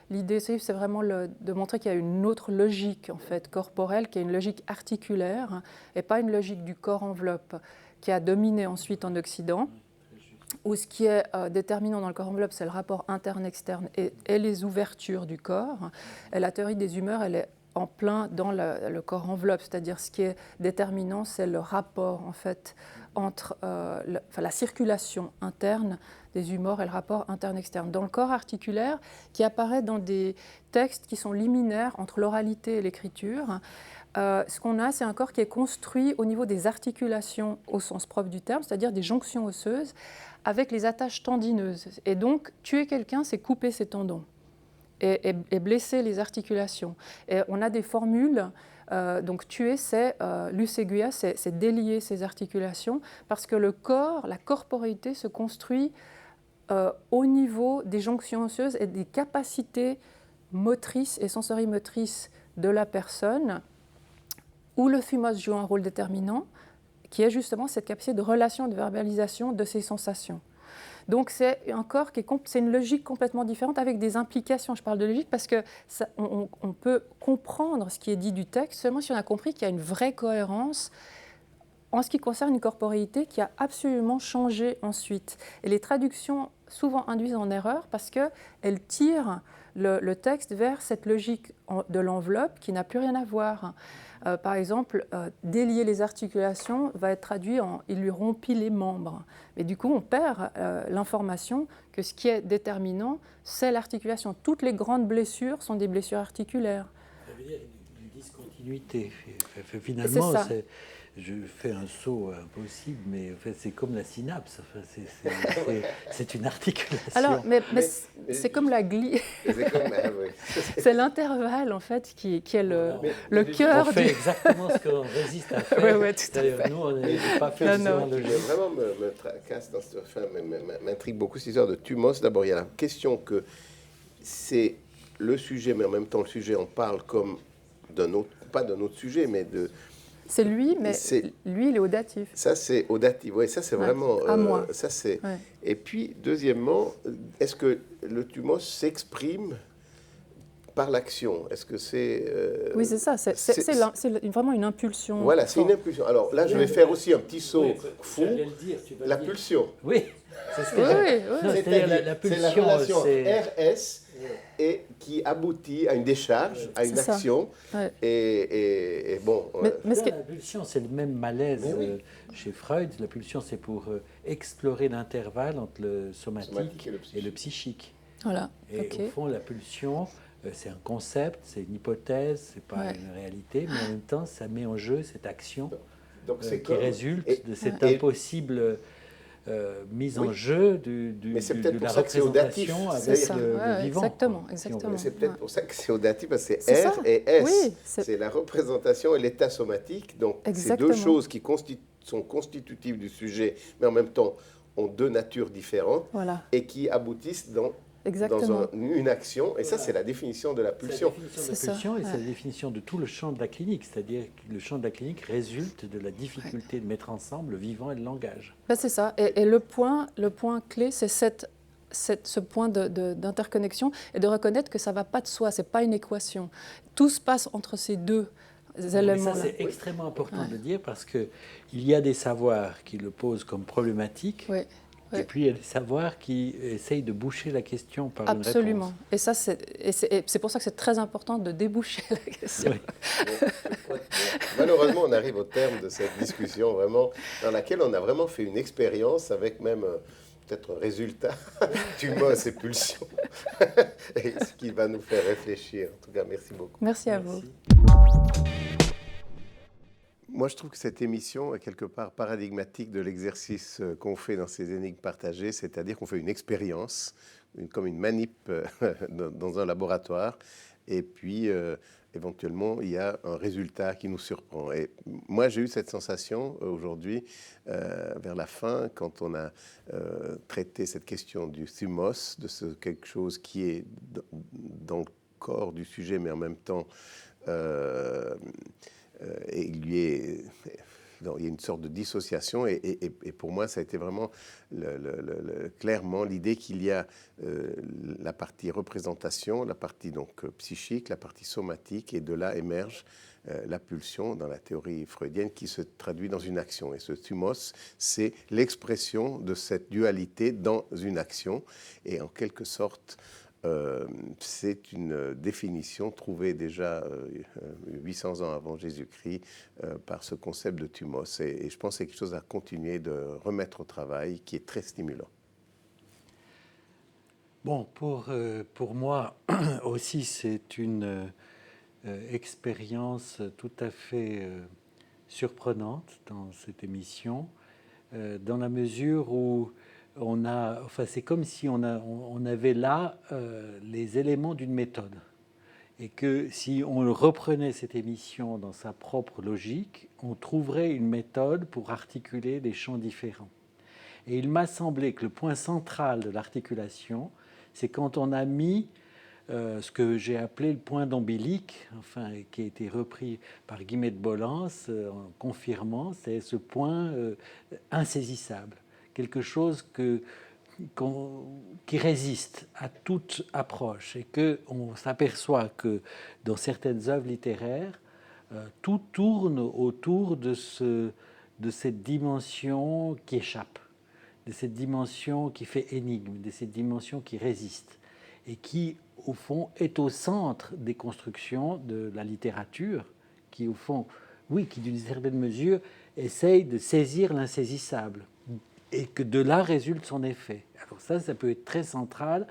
l'idée, c'est vraiment de montrer qu'il y a une autre logique en fait corporelle, qui est une logique articulaire, hein, et pas une logique du corps-enveloppe qui a dominé ensuite en Occident, où ce qui est déterminant dans le corps-enveloppe, c'est le rapport interne-externe et les ouvertures du corps. Et la théorie des humeurs, elle est en plein dans le corps enveloppe, c'est-à-dire ce qui est déterminant, c'est le rapport en fait entre la circulation interne des humeurs et le rapport interne-externe. Dans le corps articulaire, qui apparaît dans des textes qui sont liminaires entre l'oralité et l'écriture, ce qu'on a, c'est un corps qui est construit au niveau des articulations au sens propre du terme, c'est-à-dire des jonctions osseuses avec les attaches tendineuses. Et donc, tuer quelqu'un, c'est couper ses tendons et blesser les articulations. Et on a des formules. Donc tuer, c'est luseguia, c'est délier ses articulations, parce que le corps, la corporéité se construit au niveau des jonctions osseuses et des capacités motrices et sensorimotrices de la personne, où le thymos joue un rôle déterminant, qui est justement cette capacité de relation, de verbalisation de ses sensations. Donc c'est un corps c'est une logique complètement différente avec des implications. Je parle de logique parce que on peut comprendre ce qui est dit du texte seulement si on a compris qu'il y a une vraie cohérence en ce qui concerne une corporéité qui a absolument changé ensuite. Et les traductions souvent induisent en erreur parce qu'elles tirent le texte vers cette logique de l'enveloppe qui n'a plus rien à voir. Par exemple, délier les articulations va être traduit en « il lui rompit les membres ». Mais du coup, on perd l'information que ce qui est déterminant, c'est l'articulation. Toutes les grandes blessures sont des blessures articulaires. Ça veut dire une discontinuité. Finalement, je fais un saut impossible, mais en fait, c'est comme la synapse. Enfin, c'est une articulation. Alors, mais c'est comme la glie. C'est l'intervalle, en fait, qui est le cœur. On fait exactement ce qu'on résiste à faire. Oui, tout à fait. Nous, on n'est pas fait de Vraiment, me tracasse dans cette fin, m'intrigue beaucoup cette histoire de thumos. D'abord, il y a la question que c'est le sujet, mais en même temps, le sujet, on parle comme d'un autre, pas d'un autre sujet, mais de... C'est lui, mais lui, il est audatif. Ça, c'est audatif. Oui, ça, c'est vraiment... à moi. Ça, c'est... Ouais. Et puis, deuxièmement, est-ce que le thumos s'exprime par l'action? Est-ce que c'est... Oui, c'est ça. C'est vraiment une impulsion. Voilà, c'est une impulsion. Alors là, je vais faire aussi un petit saut fou. La pulsion. Oui, c'est ce que c'est-à-dire la relation RS et qui aboutit à une décharge, à une action. Ouais. Et bon... Mais la pulsion, c'est le même malaise chez Freud. La pulsion, c'est pour explorer l'intervalle entre le somatique et le psychique. Voilà. Et au fond, la pulsion, c'est un concept, c'est une hypothèse, c'est pas une réalité, mais en même temps, ça met en jeu cette action qui résulte de cette impossible... mise en jeu de la représentation avec le vivant. Exactement. C'est peut-être pour ça que c'est audatif, parce que c'est R et S. Oui, c'est la représentation et l'état somatique. Donc, c'est deux choses qui sont constitutives du sujet, mais en même temps ont deux natures différentes et qui aboutissent dans une action. Et ça, c'est la définition de la pulsion. C'est la définition de la pulsion et c'est la définition de tout le champ de la clinique. C'est-à-dire que le champ de la clinique résulte de la difficulté de mettre ensemble le vivant et le langage. Ben, c'est ça. Et le point clé, c'est ce point d'interconnexion et de reconnaître que ça ne va pas de soi, ce n'est pas une équation. Tout se passe entre ces deux éléments-là. Ça, c'est extrêmement important de le dire parce qu'il y a des savoirs qui le posent comme problématique. Oui. Et puis, il y a des savoirs qui essayent de boucher la question par une réponse. Absolument. Et ça, c'est pour ça que c'est très important de déboucher la question. Oui. Malheureusement, on arrive au terme de cette discussion, vraiment, dans laquelle on a vraiment fait une expérience avec même peut-être un résultat, thumos et pulsion, et ce qui va nous faire réfléchir. En tout cas, merci beaucoup. Merci à vous. Moi, je trouve que cette émission est quelque part paradigmatique de l'exercice qu'on fait dans ces énigmes partagées, c'est-à-dire qu'on fait une expérience, comme une manip dans un laboratoire, et puis éventuellement, il y a un résultat qui nous surprend. Et moi, j'ai eu cette sensation aujourd'hui, vers la fin, quand on a traité cette question du thumos, de quelque chose qui est dans le corps du sujet, mais en même temps... et il y a une sorte de dissociation et pour moi ça a été vraiment clairement l'idée qu'il y a la partie représentation, la partie donc psychique, la partie somatique et de là émerge la pulsion dans la théorie freudienne qui se traduit dans une action. Et ce thumos, c'est l'expression de cette dualité dans une action et en quelque sorte c'est une définition trouvée déjà 800 ans avant Jésus-Christ par ce concept de thumos. Et je pense que c'est quelque chose à continuer de remettre au travail, qui est très stimulant. Bon, pour moi aussi, c'est une expérience tout à fait surprenante dans cette émission, dans la mesure où c'est comme si on avait là les éléments d'une méthode. Et que si on reprenait cette émission dans sa propre logique, on trouverait une méthode pour articuler des champs différents. Et il m'a semblé que le point central de l'articulation, c'est quand on a mis ce que j'ai appelé le point d'ombilique, enfin, qui a été repris par Guillemette Bolens en confirmant, c'est ce point insaisissable, quelque chose qui résiste à toute approche, et qu'on s'aperçoit que dans certaines œuvres littéraires, tout tourne autour de cette dimension qui échappe, de cette dimension qui fait énigme, de cette dimension qui résiste, et qui, au fond, est au centre des constructions de la littérature, qui, au fond, oui, qui d'une certaine mesure, essaye de saisir l'insaisissable, et que de là résulte son effet. Alors ça peut être très central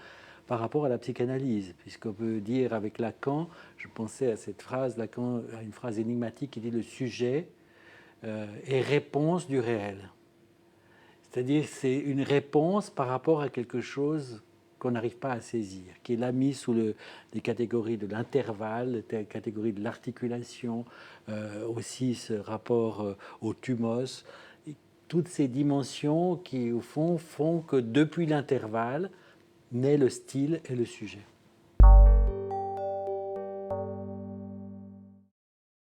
par rapport à la psychanalyse, puisqu'on peut dire avec Lacan, je pensais à cette phrase, Lacan a une phrase énigmatique qui dit « le sujet est réponse du réel ». C'est-à-dire c'est une réponse par rapport à quelque chose qu'on n'arrive pas à saisir, qui est là mis sous les catégories de l'intervalle, les catégories de l'articulation, aussi ce rapport au thumos, toutes ces dimensions qui, au fond, font que depuis l'intervalle naît le style et le sujet.